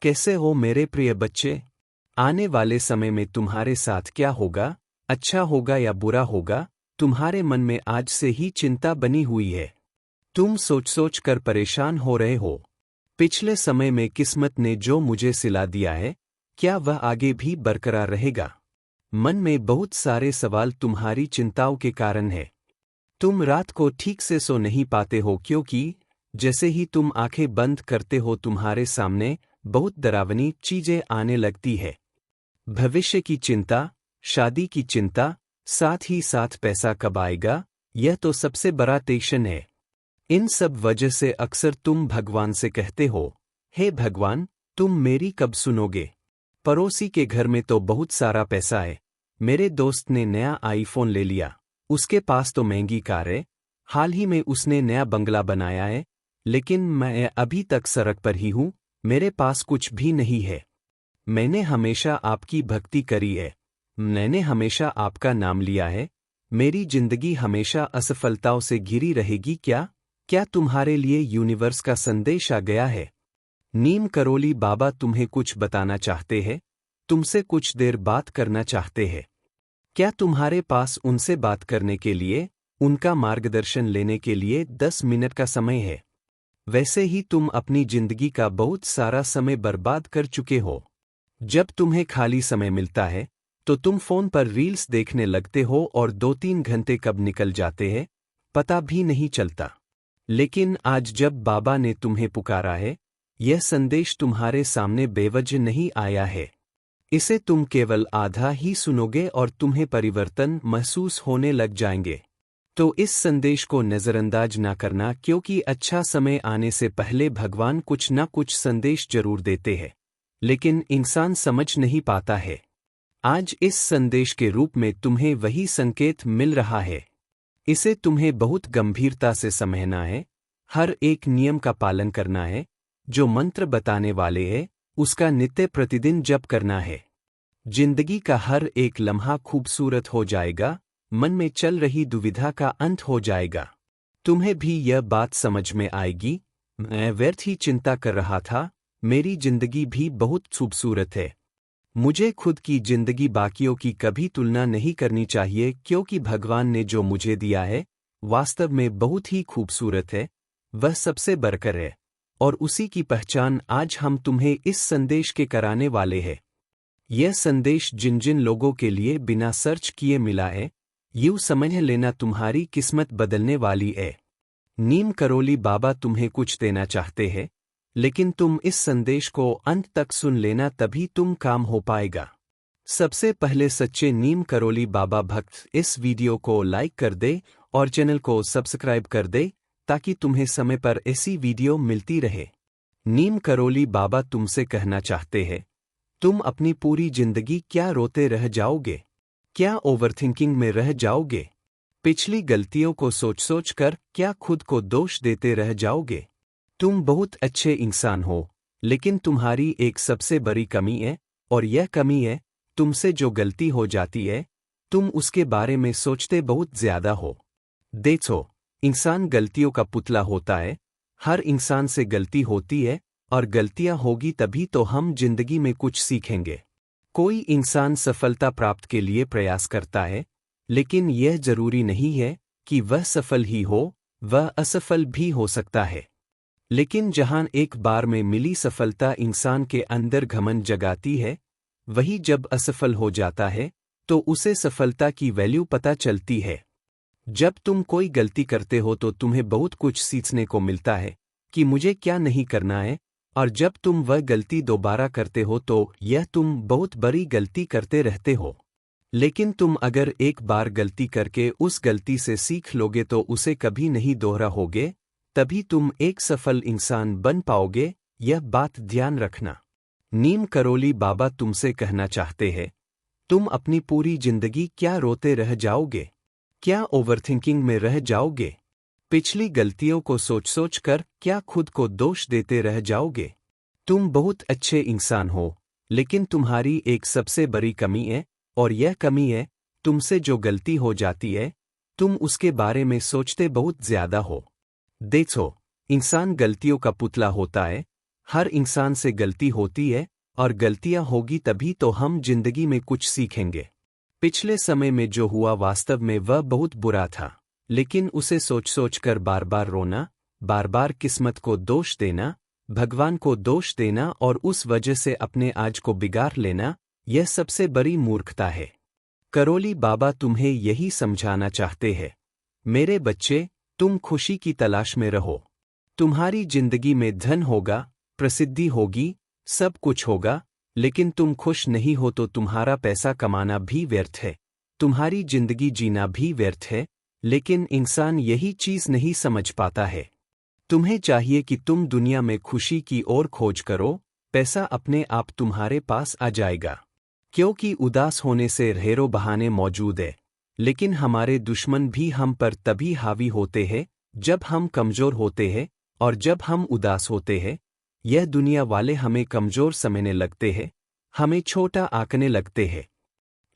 कैसे हो मेरे प्रिय बच्चे? आने वाले समय में तुम्हारे साथ क्या होगा, अच्छा होगा या बुरा होगा, तुम्हारे मन में आज से ही चिंता बनी हुई है। तुम सोच सोच कर परेशान हो रहे हो। पिछले समय में किस्मत ने जो मुझे सिला दिया है, क्या वह आगे भी बरकरार रहेगा? मन में बहुत सारे सवाल तुम्हारी चिंताओं के कारण है। तुम रात को ठीक से सो नहीं पाते हो क्योंकि जैसे ही तुम आंखें बंद करते हो तुम्हारे सामने बहुत डरावनी चीजें आने लगती है। भविष्य की चिंता, शादी की चिंता, साथ ही साथ पैसा कब आएगा, यह तो सबसे बड़ा टेंशन है। इन सब वजह से अक्सर तुम भगवान से कहते हो, हे भगवान, तुम मेरी कब सुनोगे? पड़ोसी के घर में तो बहुत सारा पैसा है। मेरे दोस्त ने नया आईफोन ले लिया, उसके पास तो महंगी कार है। हाल ही में उसने नया बंगला बनाया है, लेकिन मैं अभी तक सड़क पर ही हूँ, मेरे पास कुछ भी नहीं है। मैंने हमेशा आपकी भक्ति करी है, मैंने हमेशा आपका नाम लिया है। मेरी जिंदगी हमेशा असफलताओं से घिरी रहेगी क्या? क्या तुम्हारे लिए यूनिवर्स का संदेश आ गया है? नीम करोली बाबा तुम्हें कुछ बताना चाहते हैं, तुमसे कुछ देर बात करना चाहते हैं। क्या तुम्हारे पास उनसे बात करने के लिए, उनका मार्गदर्शन लेने के लिए 10 मिनट का समय है? वैसे ही तुम अपनी जिंदगी का बहुत सारा समय बर्बाद कर चुके हो। जब तुम्हें खाली समय मिलता है तो तुम फोन पर रील्स देखने लगते हो और 2-3 घंटे कब निकल जाते हैं पता भी नहीं चलता। लेकिन आज जब बाबा ने तुम्हें पुकारा है, यह संदेश तुम्हारे सामने बेवजह नहीं आया है। इसे तुम केवल आधा ही सुनोगे और तुम्हें परिवर्तन महसूस होने लग जाएंगे। तो इस संदेश को नजरअंदाज ना करना, क्योंकि अच्छा समय आने से पहले भगवान कुछ ना कुछ संदेश जरूर देते हैं, लेकिन इंसान समझ नहीं पाता है। आज इस संदेश के रूप में तुम्हें वही संकेत मिल रहा है। इसे तुम्हें बहुत गंभीरता से समझना है। हर एक नियम का पालन करना है। जो मंत्र बताने वाले हैं, उसका नित्य प्रतिदिन जप करना है। जिंदगी का हर एक लम्हा खूबसूरत हो जाएगा, मन में चल रही दुविधा का अंत हो जाएगा। तुम्हें भी यह बात समझ में आएगी, मैं व्यर्थ ही चिंता कर रहा था, मेरी जिंदगी भी बहुत खूबसूरत है। मुझे खुद की जिंदगी बाकियों की कभी तुलना नहीं करनी चाहिए, क्योंकि भगवान ने जो मुझे दिया है वास्तव में बहुत ही खूबसूरत है, वह सबसे बढ़कर है। और उसी की पहचान आज हम तुम्हें इस संदेश के कराने वाले हैं। यह संदेश जिन जिन लोगों के लिए बिना सर्च किए मिला है, यूं समझ लेना तुम्हारी किस्मत बदलने वाली है। नीम करोली बाबा तुम्हें कुछ देना चाहते हैं, लेकिन तुम इस संदेश को अंत तक सुन लेना, तभी तुम काम हो पाएगा। सबसे पहले सच्चे नीम करोली बाबा भक्त इस वीडियो को लाइक कर दे और चैनल को सब्सक्राइब कर दे, ताकि तुम्हें समय पर ऐसी वीडियो मिलती रहे। नीम करोली बाबा तुमसे कहना चाहते हैं, तुम अपनी पूरी जिंदगी क्या रोते रह जाओगे? क्या ओवरथिंकिंग में रह जाओगे? पिछली गलतियों को सोच सोच कर क्या खुद को दोष देते रह जाओगे? तुम बहुत अच्छे इंसान हो, लेकिन तुम्हारी एक सबसे बड़ी कमी है, और यह कमी है, तुमसे जो गलती हो जाती है, तुम उसके बारे में सोचते बहुत ज्यादा हो। देखो, इंसान गलतियों का पुतला होता है। हर इंसान से गलती होती है, और गलतियां होगी तभी तो हम जिंदगी में कुछ सीखेंगे। कोई इंसान सफलता प्राप्त के लिए प्रयास करता है, लेकिन यह जरूरी नहीं है कि वह सफल ही हो, वह असफल भी हो सकता है। लेकिन जहां एक बार में मिली सफलता इंसान के अंदर घमंड जगाती है, वही जब असफल हो जाता है तो उसे सफलता की वैल्यू पता चलती है। जब तुम कोई गलती करते हो तो तुम्हें बहुत कुछ सीखने को मिलता है कि मुझे क्या नहीं करना है, और जब तुम वह गलती दोबारा करते हो तो यह तुम बहुत बड़ी गलती करते रहते हो। लेकिन तुम अगर एक बार गलती करके उस गलती से सीख लोगे तो उसे कभी नहीं दोहराओगे, तभी तुम एक सफल इंसान बन पाओगे, यह बात ध्यान रखना। नीम करोली बाबा तुमसे कहना चाहते हैं, तुम अपनी पूरी जिंदगी क्या रोते रह जाओगे? क्या ओवरथिंकिंग में रह जाओगे? पिछली गलतियों को सोच सोच कर क्या खुद को दोष देते रह जाओगे? तुम बहुत अच्छे इंसान हो, लेकिन तुम्हारी एक सबसे बड़ी कमी है, और यह कमी है, तुमसे जो गलती हो जाती है, तुम उसके बारे में सोचते बहुत ज्यादा हो। देखो, इंसान गलतियों का पुतला होता है। हर इंसान से गलती होती है, और गलतियां होगी तभी तो हम जिंदगी में कुछ सीखेंगे। पिछले समय में जो हुआ वास्तव में वह बहुत बुरा था, लेकिन उसे सोच सोच कर बार बार रोना, बार बार किस्मत को दोष देना, भगवान को दोष देना और उस वजह से अपने आज को बिगाड़ लेना, यह सबसे बड़ी मूर्खता है। करोली बाबा तुम्हें यही समझाना चाहते हैं, मेरे बच्चे, तुम खुशी की तलाश में रहो। तुम्हारी जिंदगी में धन होगा, प्रसिद्धि होगी, सब कुछ होगा, लेकिन तुम खुश नहीं हो तो तुम्हारा पैसा कमाना भी व्यर्थ है, तुम्हारी जिंदगी जीना भी व्यर्थ है। लेकिन इंसान यही चीज नहीं समझ पाता है। तुम्हें चाहिए कि तुम दुनिया में खुशी की ओर खोज करो, पैसा अपने आप तुम्हारे पास आ जाएगा। क्योंकि उदास होने से ढेरों बहाने मौजूद है, लेकिन हमारे दुश्मन भी हम पर तभी हावी होते हैं जब हम कमजोर होते हैं, और जब हम उदास होते हैं, यह दुनिया वाले हमें कमजोर समझने लगते हैं, हमें छोटा आंकने लगते हैं।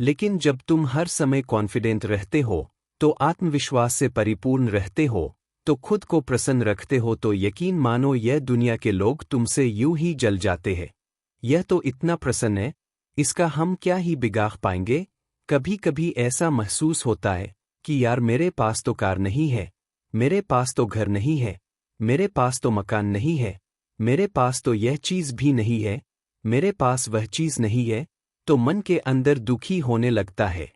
लेकिन जब तुम हर समय कॉन्फिडेंट रहते हो, तो आत्मविश्वास से परिपूर्ण रहते हो, तो खुद को प्रसन्न रखते हो, तो यकीन मानो यह दुनिया के लोग तुमसे यूं ही जल जाते हैं। यह तो इतना प्रसन्न है, इसका हम क्या ही बिगाड़ पाएंगे। कभी कभी ऐसा महसूस होता है कि यार मेरे पास तो कार नहीं है, मेरे पास तो घर नहीं है, मेरे पास तो मकान नहीं है, मेरे पास तो यह चीज भी नहीं है, मेरे पास वह चीज नहीं है, तो मन के अंदर दुखी होने लगता है।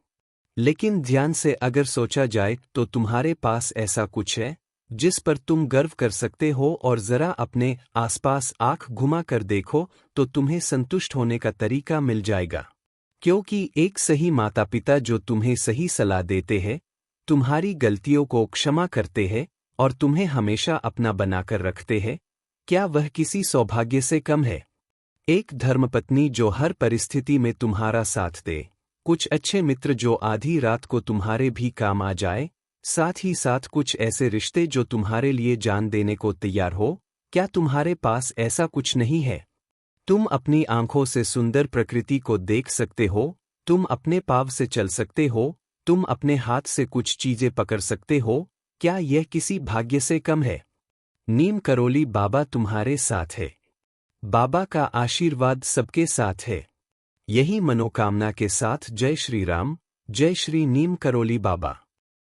लेकिन ध्यान से अगर सोचा जाए तो तुम्हारे पास ऐसा कुछ है जिस पर तुम गर्व कर सकते हो, और जरा अपने आसपास आंख घुमा कर देखो तो तुम्हें संतुष्ट होने का तरीका मिल जाएगा। क्योंकि एक सही माता पिता जो तुम्हें सही सलाह देते हैं, तुम्हारी गलतियों को क्षमा करते हैं और तुम्हें हमेशा अपना बनाकर रखते हैं, क्या वह किसी सौभाग्य से कम है? एक धर्मपत्नी जो हर परिस्थिति में तुम्हारा साथ दे, कुछ अच्छे मित्र जो आधी रात को तुम्हारे भी काम आ जाए, साथ ही साथ कुछ ऐसे रिश्ते जो तुम्हारे लिए जान देने को तैयार हो, क्या तुम्हारे पास ऐसा कुछ नहीं है? तुम अपनी आंखों से सुंदर प्रकृति को देख सकते हो, तुम अपने पाँव से चल सकते हो, तुम अपने हाथ से कुछ चीजें पकड़ सकते हो, क्या यह किसी भाग्य से कम है? नीम करोली बाबा तुम्हारे साथ है। बाबा का आशीर्वाद सबके साथ है। यही मनोकामना के साथ जय श्री राम, जय श्री नीम करोली बाबा।